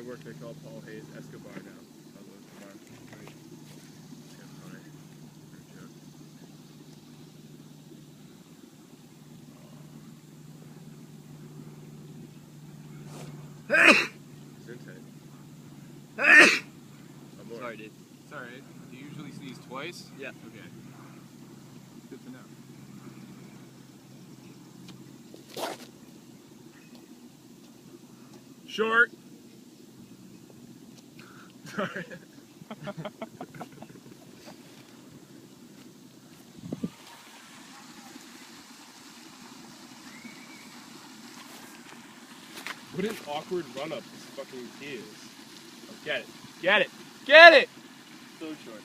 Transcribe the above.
At work they call Paul Hayes Escobar now. Pablo Escobar. Right. Kind of funny. Sorry, dude. It's alright. Do you usually sneeze twice? Yeah. Okay. Good to know. Short! Sorry. What an awkward run-up this fucking key is. Oh, get it. Get it! Get it! So short.